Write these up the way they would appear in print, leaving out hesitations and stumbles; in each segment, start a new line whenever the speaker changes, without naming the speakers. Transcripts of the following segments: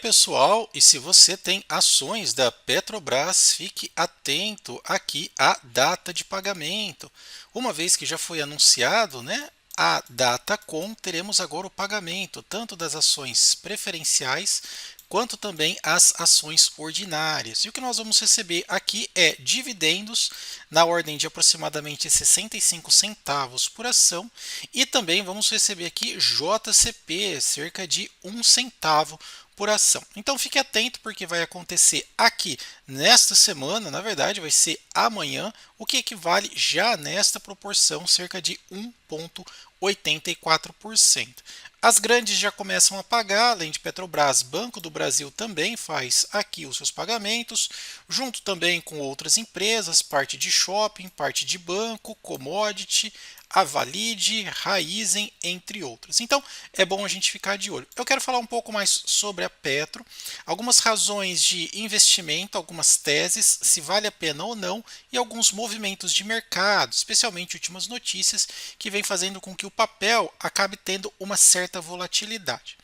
Pessoal, e se você tem ações da Petrobras, fique atento aqui à data de pagamento. Uma vez que já foi anunciado, né, a data com, teremos agora o pagamento tanto das ações preferenciais quanto também as ações ordinárias. E o que nós vamos receber aqui é dividendos na ordem de aproximadamente 65 centavos por ação e também vamos receber aqui JCP, cerca de 1 centavo por ação. Então fique atento porque vai acontecer aqui nesta semana, na verdade vai ser amanhã, o que equivale já nesta proporção cerca de 1,84%. As grandes já começam a pagar, além de Petrobras, Banco do Brasil também faz aqui os seus pagamentos, junto também com outras empresas, parte de shopping, parte de banco, commodity, a Valide, Raizen, entre outras. Então, é bom a gente ficar de olho. Eu quero falar um pouco mais sobre a Petro, algumas razões de investimento, algumas teses, se vale a pena ou não, e alguns movimentos de mercado, especialmente últimas notícias, que vem fazendo com que o papel acabe tendo uma certa volatilidade.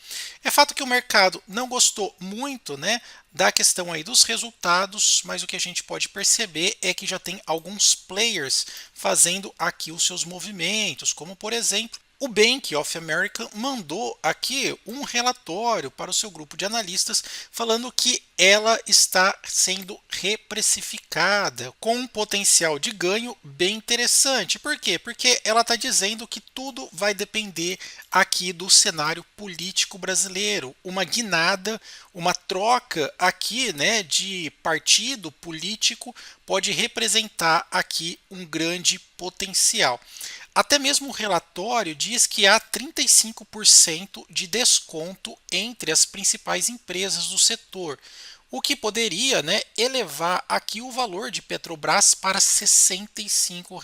É fato que o mercado não gostou muito, né, da questão aí dos resultados, mas o que a gente pode perceber é que já tem alguns players fazendo aqui os seus movimentos, como por exemplo o Bank of America mandou aqui um relatório para o seu grupo de analistas falando que ela está sendo reprecificada com um potencial de ganho bem interessante. Por quê? Porque ela está dizendo que tudo vai depender aqui do cenário político brasileiro, uma guinada, uma troca aqui, né, de partido político pode representar aqui um grande potencial. Até mesmo o relatório diz que há 35% de desconto entre as principais empresas do setor, o que poderia, né, elevar aqui o valor de Petrobras para R$ 65,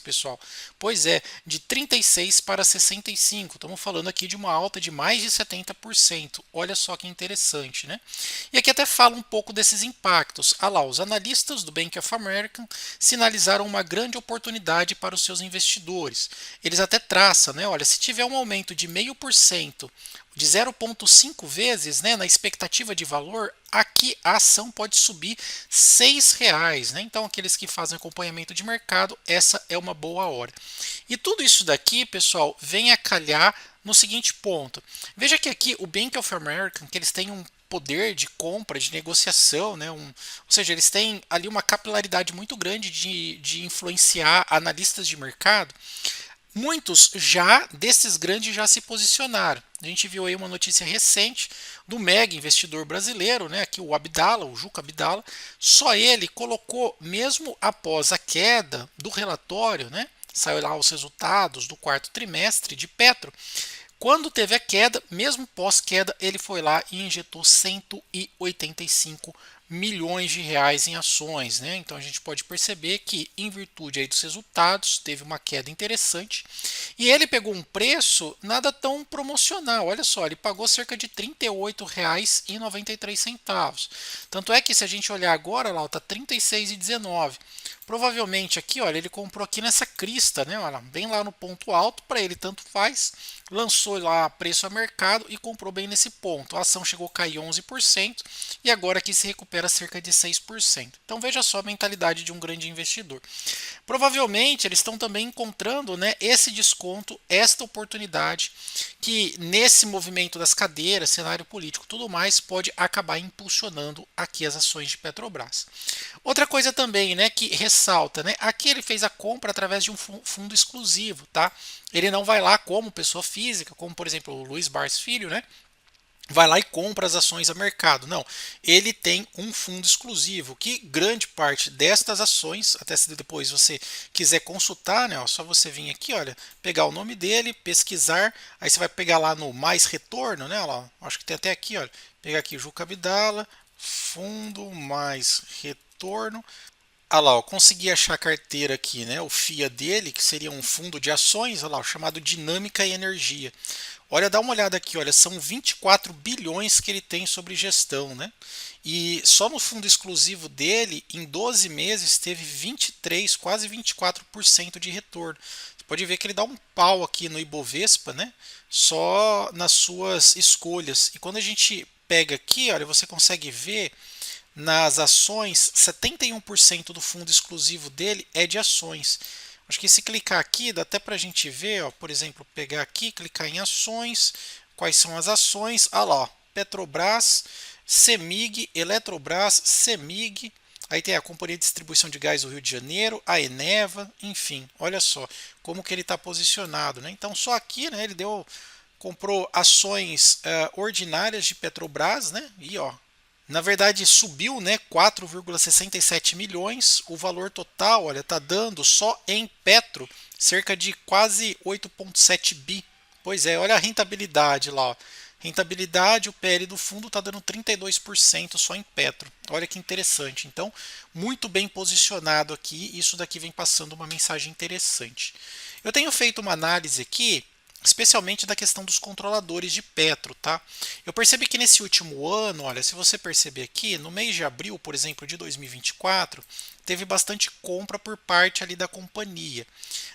pessoal. Pois é, de 36 para 65. Estamos falando aqui de uma alta de mais de 70%. Olha só que interessante, né? E aqui até fala um pouco desses impactos. Ah lá, os analistas do Bank of America sinalizaram uma grande oportunidade para os seus investidores. Eles até traçam, né? Olha, se tiver um aumento de 0,5%, de 0,5 vezes, né, na expectativa de valor, aqui a ação pode subir R$ 6, né? Então, aqueles que fazem acompanhamento de mercado, essa é uma boa hora. E tudo isso daqui, pessoal, vem a calhar no seguinte ponto. Veja que aqui o Bank of America, que eles têm um poder de compra, de negociação, né? Ou seja, eles têm ali uma capilaridade muito grande de influenciar analistas de mercado. Muitos já desses grandes já se posicionaram. A gente viu aí uma notícia recente do mega investidor brasileiro, né, aqui o Abdala, o Juca Abdala, só ele colocou, mesmo após a queda do relatório, né, saiu lá os resultados do quarto trimestre de Petro, quando teve a queda, mesmo pós-queda, ele foi lá e injetou 185 milhões de reais em ações, né? Então a gente pode perceber que, em virtude aí dos resultados, teve uma queda interessante. E ele pegou um preço nada tão promocional. Olha só, ele pagou cerca de R$ 38,93. Tanto é que se a gente olhar agora, lá está R$ 36,19. Provavelmente aqui, olha, ele comprou aqui nessa crista, né? Olha, bem lá no ponto alto, para ele tanto faz. Lançou lá preço a mercado e comprou bem nesse ponto. A ação chegou a cair 11% e agora aqui se recupera cerca de 6%. Então veja só a mentalidade de um grande investidor. Provavelmente eles estão também encontrando, né, esse desconto, esta oportunidade que nesse movimento das cadeiras, cenário político, tudo mais pode acabar impulsionando aqui as ações de Petrobras. Outra coisa também, né, que ressalta, né, aqui ele fez a compra através de um fundo exclusivo, tá? Ele não vai lá como pessoa física, como por exemplo o Luiz Barros Filho, né? Vai lá e compra as ações a mercado. Não, ele tem um fundo exclusivo que grande parte destas ações, até se depois você quiser consultar, né, ó, só você vir aqui, olha, pegar o nome dele, pesquisar, aí você vai pegar lá no mais retorno, né, lá, acho que tem até aqui, olha, pegar aqui Juca Abdala, fundo mais retorno. Ah lá, ó, consegui achar a carteira aqui, né? O FIA dele, que seria um fundo de ações, olha lá, chamado Dinâmica e Energia. Olha, dá uma olhada aqui, olha, são 24 bilhões que ele tem sobre gestão, né? E só no fundo exclusivo dele, em 12 meses, teve 23, quase 24% de retorno. Você pode ver que ele dá um pau aqui no Ibovespa, né? Só nas suas escolhas. E quando a gente pega aqui, olha, você consegue ver nas ações, 71% do fundo exclusivo dele é de ações. Acho que se clicar aqui, dá até para a gente ver, ó, por exemplo, pegar aqui, clicar em ações, quais são as ações, ah lá, ó, Petrobras, CEMIG, Eletrobras, CEMIG, aí tem a Companhia de Distribuição de Gás do Rio de Janeiro, a Eneva, enfim, olha só como que ele está posicionado, né? Então só aqui, né, ele comprou ações ordinárias de Petrobras, né? E ó, na verdade subiu, né, 4,67 milhões, o valor total, olha, tá dando só em Petro cerca de quase 8,7 bi. Pois é, olha a rentabilidade lá, ó. Rentabilidade, o PL do fundo está dando 32% só em Petro. Olha que interessante. Então, muito bem posicionado aqui. Isso daqui vem passando uma mensagem interessante. Eu tenho feito uma análise aqui, especialmente da questão dos controladores de Petro, tá? Eu percebi que nesse último ano, olha, se você perceber aqui, no mês de abril, por exemplo, de 2024, teve bastante compra por parte ali da companhia.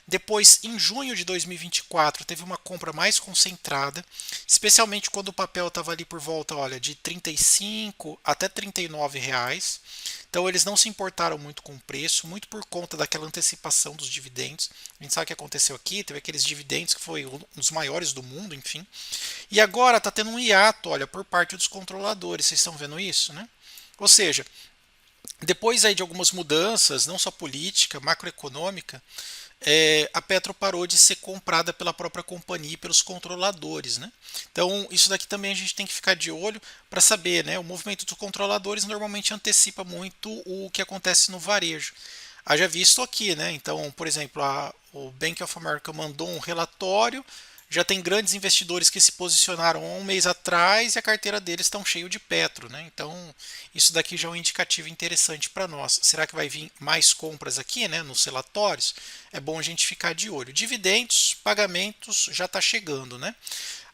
Depois, em junho de 2024, teve uma compra mais concentrada, especialmente quando o papel estava ali por volta, olha, de 35 até 39 reais. Então eles não se importaram muito com o preço, muito por conta daquela antecipação dos dividendos. A gente sabe o que aconteceu aqui, teve aqueles dividendos que foi um dos maiores do mundo, enfim. E agora está tendo um hiato, olha, por parte dos controladores. Vocês estão vendo isso, né? Ou seja, depois aí de algumas mudanças, não só política, macroeconômica, a Petro parou de ser comprada pela própria companhia e pelos controladores, né? Então, isso daqui também a gente tem que ficar de olho para saber, né? O movimento dos controladores normalmente antecipa muito o que acontece no varejo. Haja visto aqui, né? Então, por exemplo, o Bank of America mandou um relatório, já tem grandes investidores que se posicionaram há um mês atrás e a carteira deles estão cheio de Petro, né? Então, isso daqui já é um indicativo interessante para nós. Será que vai vir mais compras aqui, né, nos relatórios? É bom a gente ficar de olho. Dividendos, pagamentos já está chegando, né?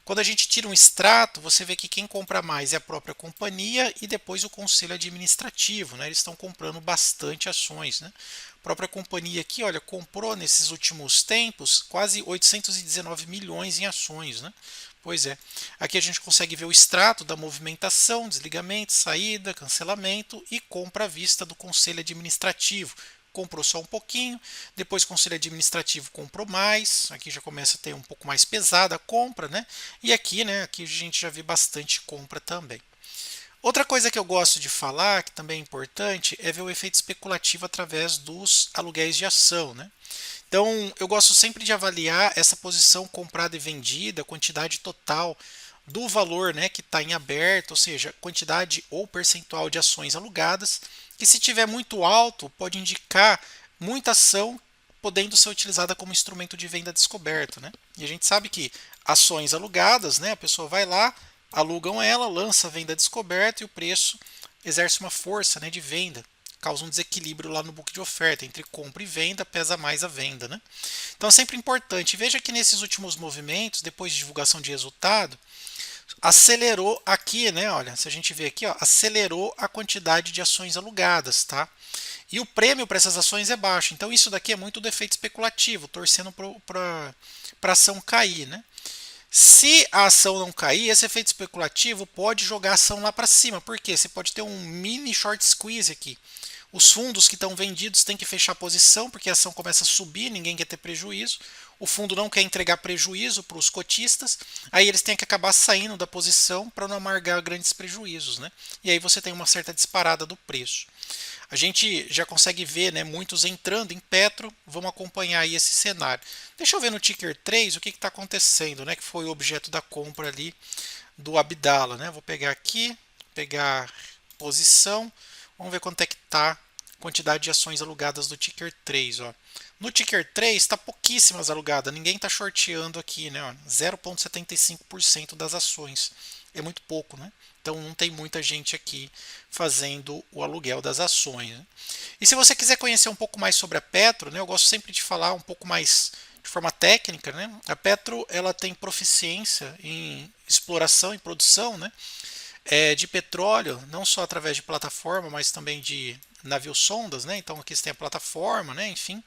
Quando a gente tira um extrato, você vê que quem compra mais é a própria companhia e depois o conselho administrativo, né? Eles estão comprando bastante ações, né? A própria companhia aqui, olha, comprou nesses últimos tempos quase 819 milhões em ações, né? Pois é. Aqui a gente consegue ver o extrato da movimentação, desligamento, saída, cancelamento e compra à vista do conselho administrativo. Comprou só um pouquinho, depois o conselho administrativo comprou mais, aqui já começa a ter um pouco mais pesada a compra, né? E aqui, né, aqui a gente já vê bastante compra também. Outra coisa que eu gosto de falar, que também é importante, é ver o efeito especulativo através dos aluguéis de ação, né? Então, eu gosto sempre de avaliar essa posição comprada e vendida, quantidade total do valor, né, que está em aberto, ou seja, quantidade ou percentual de ações alugadas, que se tiver muito alto, pode indicar muita ação podendo ser utilizada como instrumento de venda descoberto, né? E a gente sabe que ações alugadas, né, a pessoa vai lá, alugam ela, lança a venda descoberta e o preço exerce uma força, né, de venda, causa um desequilíbrio lá no book de oferta, entre compra e venda, pesa mais a venda, né? Então é sempre importante. Veja que nesses últimos movimentos, depois de divulgação de resultado, acelerou aqui, né? Olha, se a gente vê aqui, ó, acelerou a quantidade de ações alugadas, tá? E o prêmio para essas ações é baixo. Então isso daqui é muito do efeito especulativo, torcendo para a ação cair, né? Se a ação não cair, esse efeito especulativo pode jogar a ação lá para cima. Por quê? Você pode ter um mini short squeeze aqui. Os fundos que estão vendidos têm que fechar a posição porque a ação começa a subir, ninguém quer ter prejuízo. O fundo não quer entregar prejuízo para os cotistas, aí eles têm que acabar saindo da posição para não amargar grandes prejuízos, né? E aí você tem uma certa disparada do preço. A gente já consegue ver, né, muitos entrando em Petro, vamos acompanhar aí esse cenário. Deixa eu ver no ticker 3 o que está acontecendo, né, que foi o objeto da compra ali do Abdala, né? Vou pegar aqui, pegar posição, vamos ver quanto é que está a quantidade de ações alugadas do ticker 3, ó. No ticker 3 está pouquíssimas alugadas, ninguém está shorteando aqui, né? 0,75% das ações. É muito pouco, né? Então não tem muita gente aqui fazendo o aluguel das ações, né? E se você quiser conhecer um pouco mais sobre a Petro, né, eu gosto sempre de falar um pouco mais de forma técnica, né? A Petro ela tem proficiência em exploração e produção, né, de petróleo, não só através de plataforma, mas também de navios sondas, né? Então aqui você tem a plataforma, né? Enfim,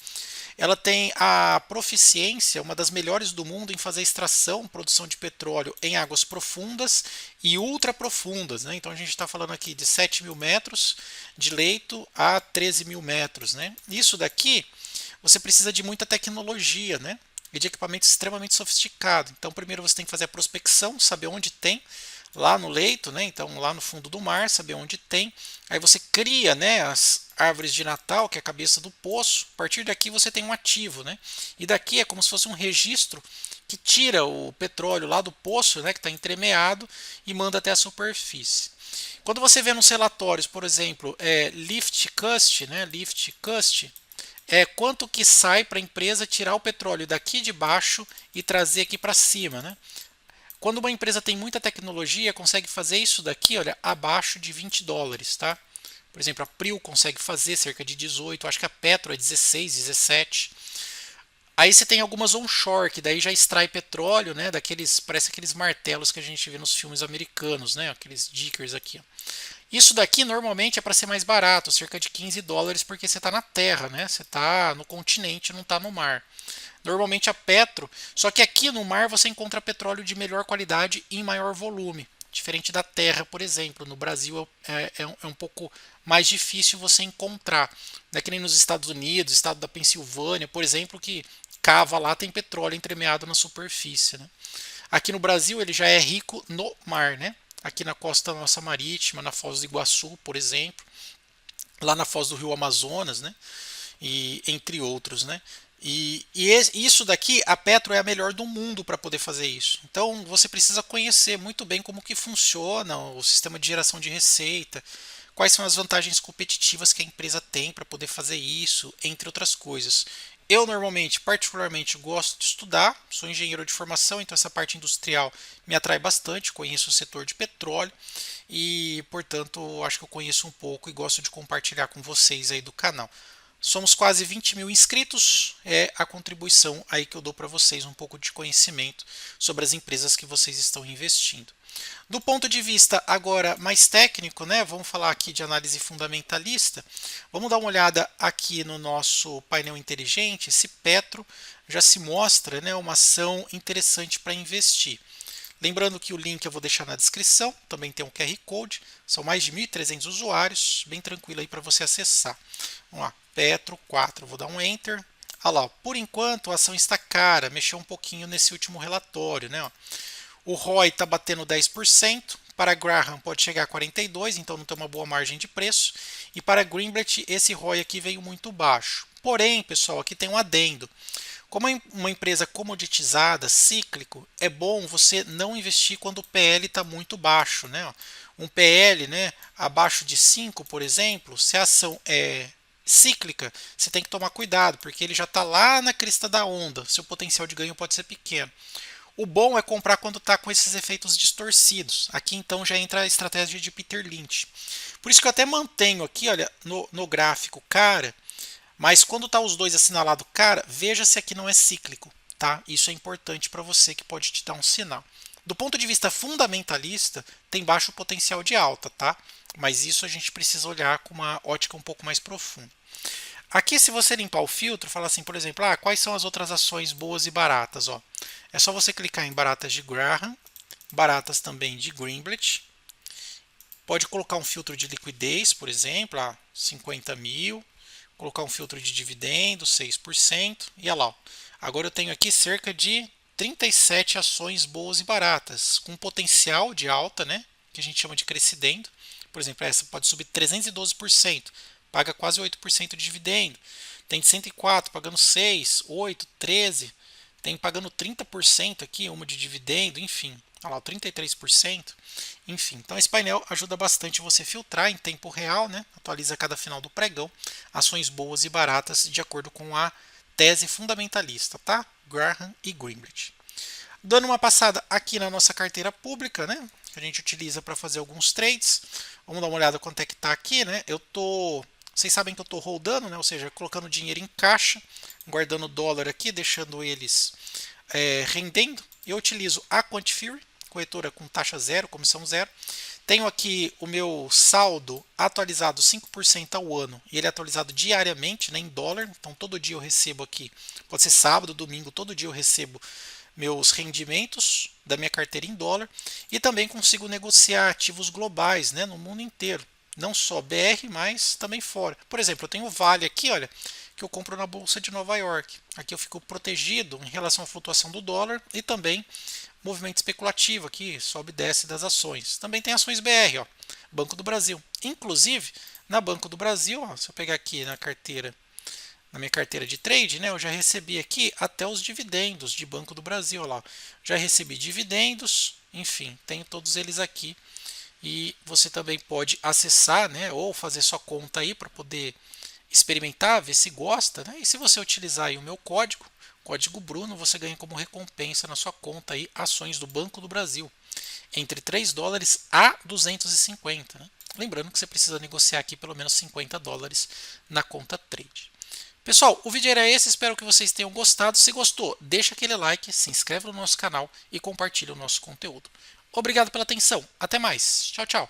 ela tem a proficiência, uma das melhores do mundo, em fazer extração, produção de petróleo em águas profundas e ultra profundas, né? Então a gente está falando aqui de 7 mil metros de leito a 13 mil metros, né? Isso daqui você precisa de muita tecnologia, né? E de equipamento extremamente sofisticado. Então primeiro você tem que fazer a prospecção, saber onde tem, lá no leito, né? Então lá no fundo do mar, saber onde tem. Aí você cria, né, as árvores de Natal, que é a cabeça do poço. A partir daqui você tem um ativo, né? E daqui é como se fosse um registro que tira o petróleo lá do poço, né, que está entremeado, e manda até a superfície. Quando você vê nos relatórios, por exemplo, lift cost, né, lift cost, é quanto que sai para a empresa tirar o petróleo daqui de baixo e trazer aqui para cima, né? Quando uma empresa tem muita tecnologia, consegue fazer isso daqui, olha, abaixo de 20 dólares, tá? Por exemplo, a Prio consegue fazer cerca de 18, acho que a Petro é 16, 17. Aí você tem algumas onshore, que daí já extrai petróleo, né? Daqueles, parece aqueles martelos que a gente vê nos filmes americanos, né? Aqueles diggers aqui. Isso daqui normalmente é para ser mais barato, cerca de 15 dólares, porque você está na terra, né? Você está no continente, não está no mar. Normalmente a Petro, só que aqui no mar você encontra petróleo de melhor qualidade e em maior volume. Diferente da terra, por exemplo. No Brasil é um pouco mais difícil você encontrar. Não é que nem nos Estados Unidos, estado da Pensilvânia, por exemplo, que cava lá tem petróleo entremeado na superfície. Né? Aqui no Brasil ele já é rico no mar, né? Aqui na costa nossa marítima, na Foz do Iguaçu, por exemplo, lá na Foz do Rio Amazonas, né? E entre outros, né? E isso daqui, a Petro é a melhor do mundo para poder fazer isso. Então você precisa conhecer muito bem como que funciona o sistema de geração de receita, quais são as vantagens competitivas que a empresa tem para poder fazer isso, entre outras coisas. Eu normalmente, particularmente, gosto de estudar, sou engenheiro de formação, então essa parte industrial me atrai bastante, conheço o setor de petróleo e, portanto, acho que eu conheço um pouco e gosto de compartilhar com vocês aí do canal. Somos quase 20 mil inscritos, é a contribuição aí que eu dou para vocês, um pouco de conhecimento sobre as empresas que vocês estão investindo. Do ponto de vista agora mais técnico, né, vamos falar aqui de análise fundamentalista, vamos dar uma olhada aqui no nosso painel inteligente, esse Petro já se mostra, né, uma ação interessante para investir. Lembrando que o link eu vou deixar na descrição, também tem um QR Code, são mais de 1.300 usuários, bem tranquilo aí para você acessar. Vamos lá, Petro 4, vou dar um Enter. Olha lá, por enquanto a ação está cara, mexeu um pouquinho nesse último relatório, né? O ROI está batendo 10%, para Graham pode chegar a 42%, então não tem uma boa margem de preço. E para Greenblatt esse ROI aqui veio muito baixo. Porém, pessoal, aqui tem um adendo. Como é uma empresa comoditizada, cíclico, é bom você não investir quando o PL está muito baixo. Né? Um PL, né, abaixo de 5, por exemplo, se a ação é cíclica, você tem que tomar cuidado, porque ele já está lá na crista da onda, seu potencial de ganho pode ser pequeno. O bom é comprar quando está com esses efeitos distorcidos. Aqui então já entra a estratégia de Peter Lynch. Por isso que eu até mantenho aqui, olha, no gráfico cara, mas quando está os dois assinalados cara, veja se aqui não é cíclico. Tá? Isso é importante para você, que pode te dar um sinal. Do ponto de vista fundamentalista, tem baixo potencial de alta, tá? Mas isso a gente precisa olhar com uma ótica um pouco mais profunda. Aqui, se você limpar o filtro, fala assim, por exemplo, quais são as outras ações boas e baratas? Ó. É só você clicar em baratas de Graham, baratas também de Greenblatt. Pode colocar um filtro de liquidez, por exemplo, 50 mil. Colocar um filtro de dividendo, 6%. E olha lá, agora eu tenho aqui cerca de 37 ações boas e baratas, com potencial de alta, né, que a gente chama de crescendo. Por exemplo, essa pode subir 312%, paga quase 8% de dividendo. Tem de 104 pagando 6, 8, 13. Tem pagando 30% aqui, uma de dividendo, enfim. Olha lá, 33%. Enfim, então esse painel ajuda bastante você filtrar em tempo real, né? Atualiza cada final do pregão, ações boas e baratas de acordo com a tese fundamentalista, tá? Graham e Greenblatt. Dando uma passada aqui na nossa carteira pública, né? Que a gente utiliza para fazer alguns trades. Vamos dar uma olhada quanto é que está aqui, né? Vocês sabem que eu estou holdando, né? Ou seja, colocando dinheiro em caixa, guardando dólar aqui, deixando eles rendendo. Eu utilizo a Quantifury, corretora com taxa zero, comissão zero. Tenho aqui o meu saldo atualizado 5% ao ano e ele é atualizado diariamente, né, em dólar. Então todo dia eu recebo aqui, pode ser sábado, domingo, todo dia eu recebo meus rendimentos da minha carteira em dólar e também consigo negociar ativos globais, né, no mundo inteiro, não só BR, mas também fora. Por exemplo, eu tenho o Vale aqui, olha, que eu compro na bolsa de Nova York. Aqui eu fico protegido em relação à flutuação do dólar e também movimento especulativo aqui, sobe e desce das ações. Também tem ações BR, ó, Banco do Brasil. Inclusive, na Banco do Brasil, ó, se eu pegar aqui na carteira, na minha carteira de trade, né, eu já recebi aqui até os dividendos de Banco do Brasil, ó lá. Já recebi dividendos, enfim, tenho todos eles aqui. E você também pode acessar, né, ou fazer sua conta aí para poder experimentar, ver se gosta, né? E se você utilizar aí o meu código, código Bruno, você ganha como recompensa na sua conta aí ações do Banco do Brasil, entre 3 dólares a 250, né? Lembrando que você precisa negociar aqui pelo menos 50 dólares na conta trade. Pessoal, o vídeo era esse, espero que vocês tenham gostado. Se gostou, deixa aquele like, se inscreve no nosso canal e compartilha o nosso conteúdo. Obrigado pela atenção, até mais, tchau, tchau.